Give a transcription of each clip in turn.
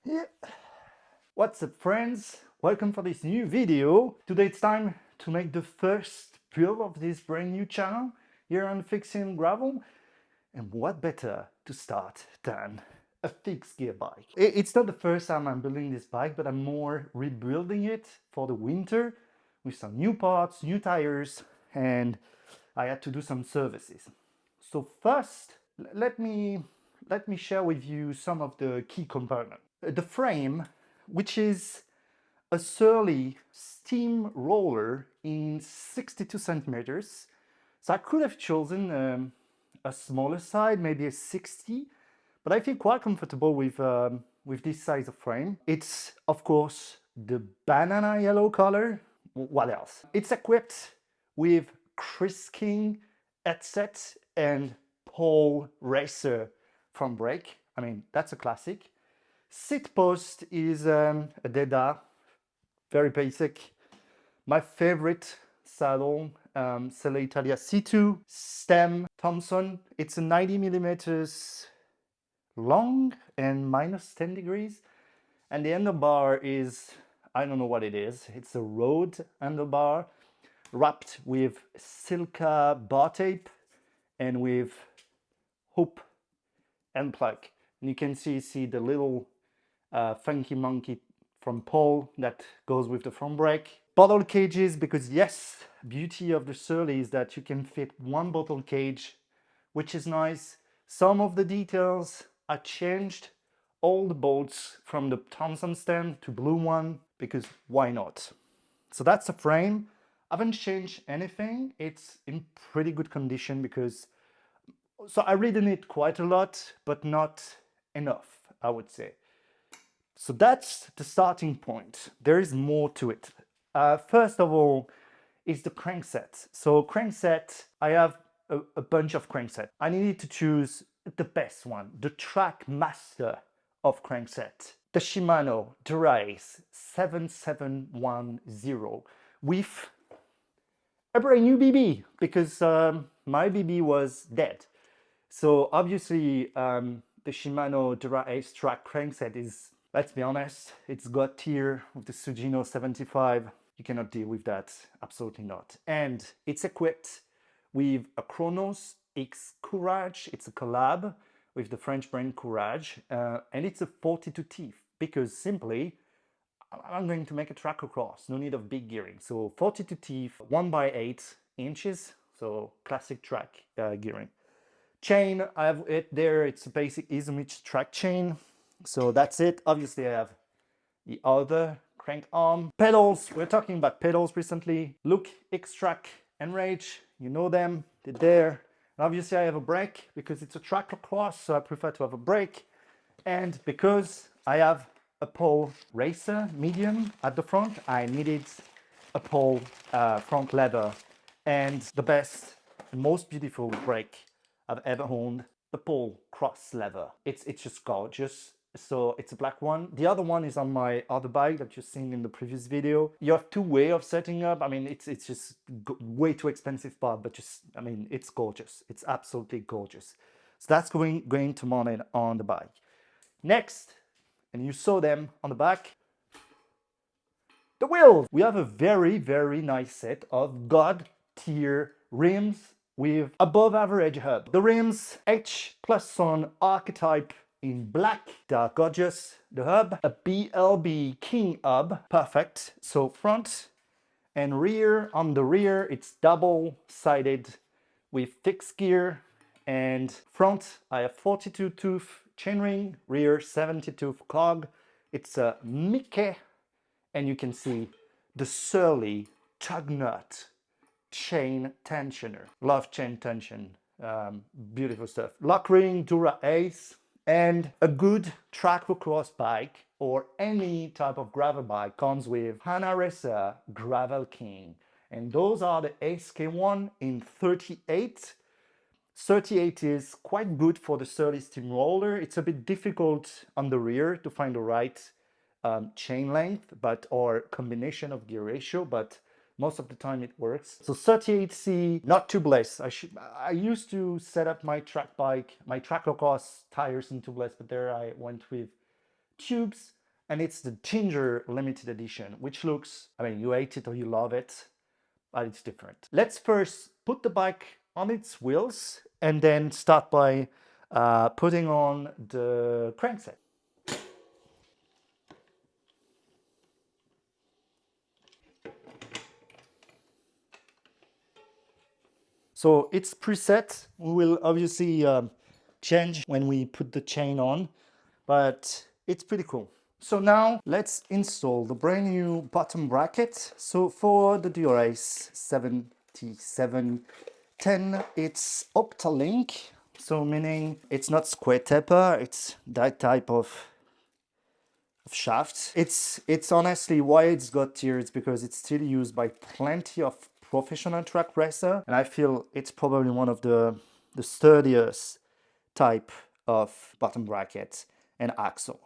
Yeah. What's up, friends? Welcome for this new video. Today it's time to make the first build of this brand new channel here on Fixie and Gravel. And what better to start than a fixed gear bike? It's not the first time I'm building this bike, but I'm more rebuilding it for the winter with some new parts, new tires, and I had to do some services. So first, let me share with you some of the key components. The frame, which is a Surly Steamroller in 62 centimeters. So I could have chosen a smaller side, maybe a 60, but I feel quite comfortable with this size of frame. It's, of course, the banana yellow color. What else? It's equipped with cransket headset and pole racer front brake. I mean, that's a classic. Seat post is a Deda, very basic. My favorite saddle, Selle Italia C2, stem Thompson. It's a 90 millimeters long and minus 10 degrees. And the handlebar is, I don't know what it is. It's a road handlebar wrapped with silica bar tape and with hoop and plug. And you can see the little funky monkey from pole that goes with the front brake. Bottle cages, because yes, beauty of the Surly is that you can fit one bottle cage, which is nice. Some of the details are changed. All the bolts from the Thompson stand to blue one, because why not? So that's the frame. I haven't changed anything. It's in pretty good condition because, so I ridden it quite a lot, but not enough, I would say. So that's the starting point. There is more to it. First of all, is the crankset. So crankset, I have a bunch of crankset. I needed to choose the best one, the track master of crankset, the Shimano Dura-Ace 7710 with a brand new BB, because my BB was dead. So obviously the Shimano Dura-Ace track crankset is, let's be honest, it's got tier with the Sugino 75. You cannot deal with that, absolutely not. And it's equipped with a Chronos X Courage. It's a collab with the French brand Courage, and it's a 42 teeth, because simply I'm going to make a tracklocross, no need of big gearing. So 42 teeth, 1x8 inches, so classic track gearing. Chain, I have it there, it's a basic Izumich track chain. So that's it. Obviously I have the other crank arm. Pedals, we're talking about pedals recently. Look, X-Track and Rage, you know them, they're there. And obviously I have a brake because it's a tracklocross, so I prefer to have a brake. And because I have a pole racer medium at the front, I needed a pole front lever, and the best and most beautiful brake I've ever owned, the pole cross lever. It's just gorgeous. So it's a black one. The other one is on my other bike that you've seen in the previous video. You have two ways of setting up. I mean, it's just way too expensive part, but just, I mean, it's gorgeous. It's absolutely gorgeous. So that's going to mount it on the bike. Next, and you saw them on the back, the wheels. We have a very, very nice set of God tier rims with above average hub. The rims H plus on archetype in black, they are gorgeous. The hub, a BLB King hub, perfect. So front and rear. On the rear, it's double-sided with fixed gear, and front I have 42 tooth chainring, rear 70 tooth cog. It's a Mickey, and you can see the Surly tug nut chain tensioner. Love chain tension, beautiful stuff. Lock ring Dura-Ace, and a good tracklocross bike or any type of gravel bike comes with Panaracer Gravelking, and those are the SK1 in 38. 38 is quite good for the Surly Steamroller. It's a bit difficult on the rear to find the right chain length, but or combination of gear ratio, but most of the time it works. So 38C, not tubeless. I used to set up my track bike, my tracklocross tires in tubeless, but there I went with tubes, and it's the Ginger limited edition, which looks, I mean, you hate it or you love it, but it's different. Let's first put the bike on its wheels and then start by putting on the crankset. So it's preset. We will obviously change when we put the chain on, but it's pretty cool. So now let's install the brand new bottom bracket. So for the Dura-Ace 7710, it's Octalink. So meaning it's not square taper, it's that type of shaft. It's honestly why it's got tears, because it's still used by plenty of professional track racer, and I feel it's probably one of the sturdiest type of bottom bracket and axle.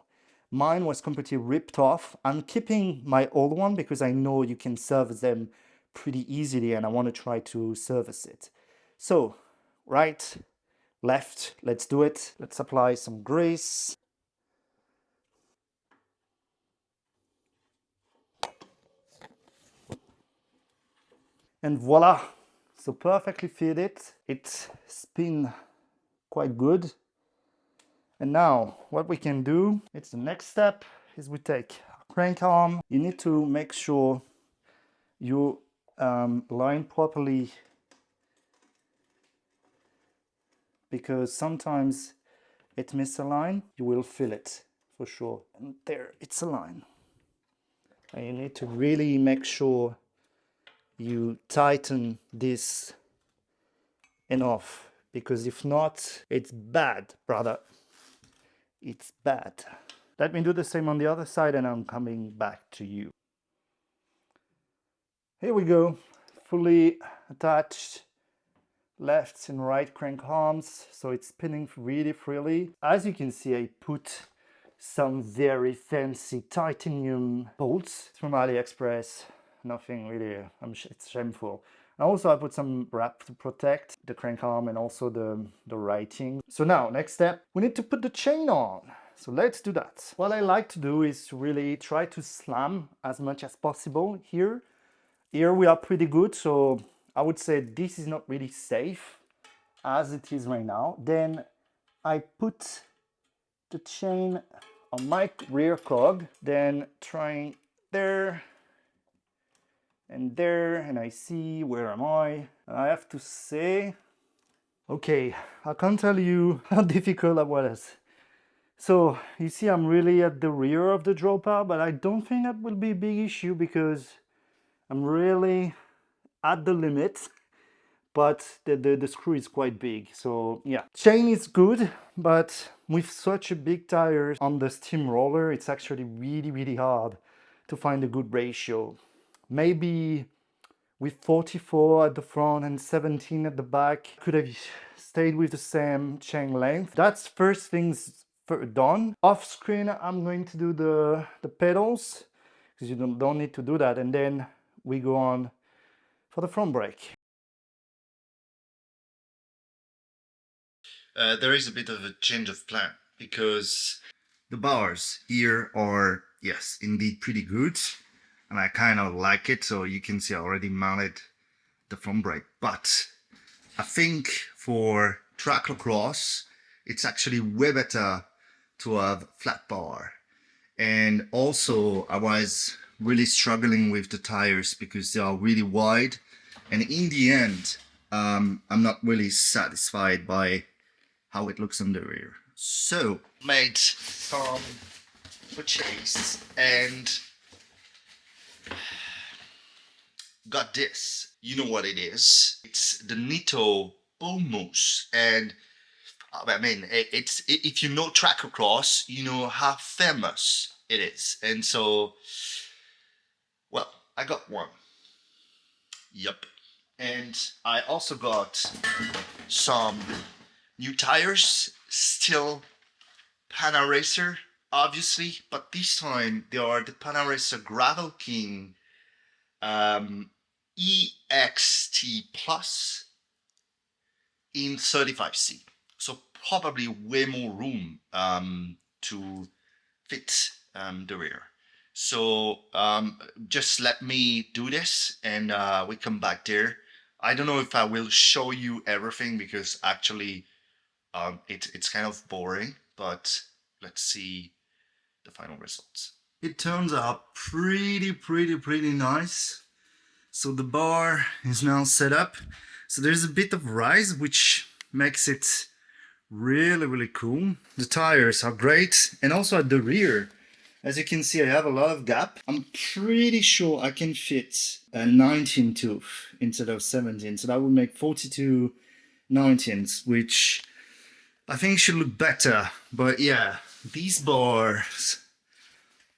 Mine was completely ripped off. I'm keeping my old one because I know you can service them pretty easily and I want to try to service it. So right, left, let's do it. Let's apply some grease. And voila, so perfectly fitted. It spins quite good. And now what we can do, it's the next step, is we take a crank arm. You need to make sure you line properly, because sometimes it misaligned. You will feel it for sure. And there, it's aligned. And you need to really make sure you tighten this enough, because if not, it's bad, brother. It's bad. Let me do the same on the other side and I'm coming back to you. Here we go, fully attached left and right crank arms, so it's spinning really freely. As you can see, I put some very fancy titanium bolts from AliExpress. Nothing really, it's shameful. And also I put some wrap to protect the crank arm and also the writing. So now, next step, we need to put the chain on. So let's do that. What I like to do is to really try to slam as much as possible here. Here we are pretty good, so I would say this is not really safe as it is right now. Then I put the chain on my rear cog, then trying there and there, and I see where am I. I have to say, okay, I can't tell you how difficult that was. So you see I'm really at the rear of the dropper, but I don't think that will be a big issue because I'm really at the limit, but the screw is quite big. So yeah, chain is good, but with such a big tires on the Steamroller, it's actually really hard to find a good ratio. Maybe with 44 at the front and 17 at the back, could have stayed with the same chain length. That's first things done. Off screen, I'm going to do the pedals, because you don't need to do that. And then we go on for the front brake. There is a bit of a change of plan, because the bars here are, yes, indeed pretty good. And I kind of like it, so you can see I already mounted the front brake. But I think for tracklocross, it's actually way better to have flat bar. And also I was really struggling with the tires because they are really wide. And in the end, I'm not really satisfied by how it looks on the rear. So made some purchase and got this. You know what it is. It's the NItto Bullmoose, and I mean, it's if you know tracklocross, you know how famous it is. And so, well, I got one. Yep. And I also got some new tires, still Panaracer, obviously, but this time they are the Panaracer Gravelking EXT Plus in 35C. So probably way more room to fit the rear. So just let me do this and we come back there. I don't know if I will show you everything because actually it's kind of boring, but let's see the final results. It turns out pretty nice. So the bar is now set up. So there's a bit of rise, which makes it really cool. The tires are great, and also at the rear, as you can see, I have a lot of gap. I'm pretty sure I can fit a 19 tooth instead of 17, so that would make 42 19s, which I think should look better. But yeah, these bars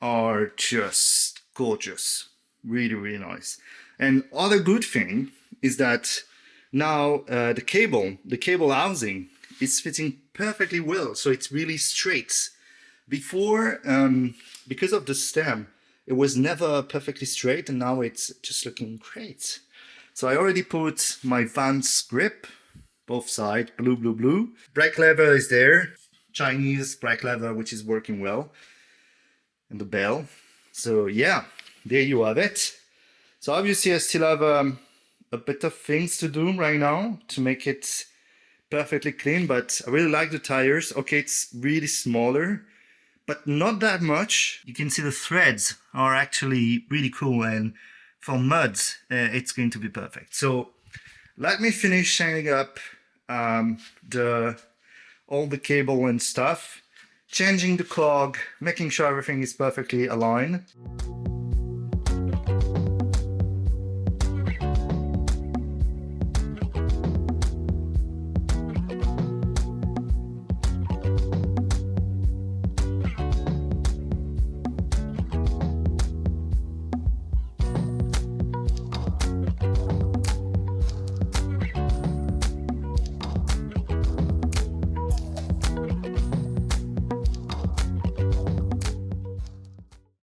are just gorgeous, really nice. And other good thing is that now the cable housing is fitting perfectly well, so it's really straight. Before, because of the stem, it was never perfectly straight, and now it's just looking great. So I already put my Vance grip, both sides, blue. Brake lever is there, Chinese brake lever, which is working well, and the bell. So yeah, there you have it. So obviously I still have a bit of things to do right now to make it perfectly clean, but I really like the tires. Okay, it's really smaller, but not that much. You can see the threads are actually really cool, and for muds, it's going to be perfect. So let me finish shining up all the cable and stuff, changing the cog, making sure everything is perfectly aligned.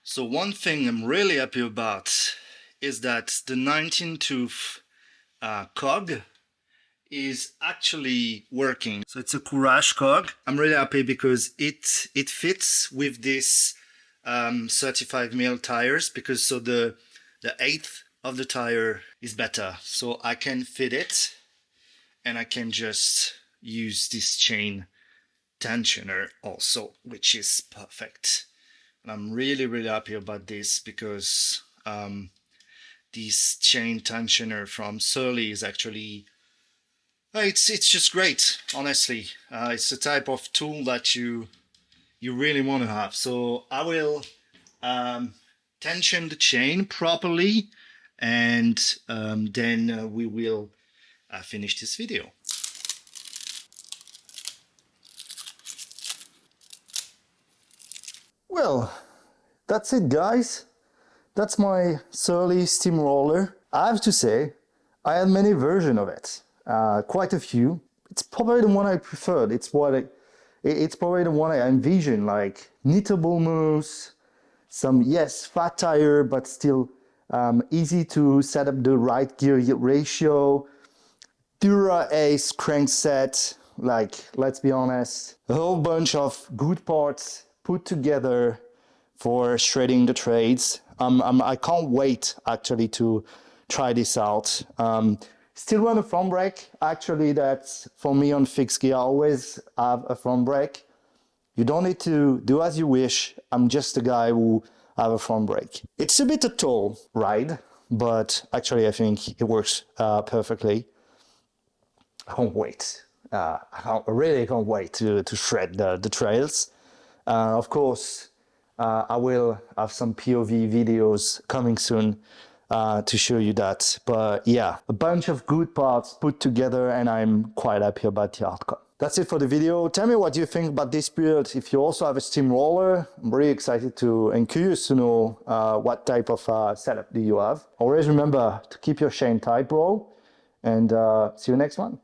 So one thing I'm really happy about is that the 19 tooth cog is actually working. So it's a Courage cog. I'm really happy because it fits with this 35mm tires, because so the eighth of the tire is better. So I can fit it and I can just use this chain tensioner also, which is perfect. And I'm really happy about this because this chain tensioner from Surly is actually, it's just great, honestly. It's a type of tool that you really want to have. So I will tension the chain properly, and then we will finish this video. Well, that's it, guys. That's my Surly Steamroller. I have to say, I had many versions of it, quite a few. It's probably the one I preferred. It's probably the one I envisioned, like NItto Bullmoose, some, yes, fat tire, but still easy to set up the right gear ratio, Dura-Ace crankset, like, let's be honest, a whole bunch of good parts put together for shredding the trades. I can't wait actually to try this out. Still run a front brake. Actually, that's for me on Fixie. I always have a front brake. You don't need to do as you wish. I'm just a guy who have a front brake. It's a bit a tall ride, but actually I think it works perfectly. I can't wait. I really can't wait to shred the trails. Of course, I will have some POV videos coming soon to show you that. But yeah, a bunch of good parts put together, and I'm quite happy about the outcome. That's it for the video. Tell me what you think about this build. If you also have a steamroller, I'm really excited to and curious to know what type of setup do you have. Always remember to keep your chain tight, bro, and see you next one.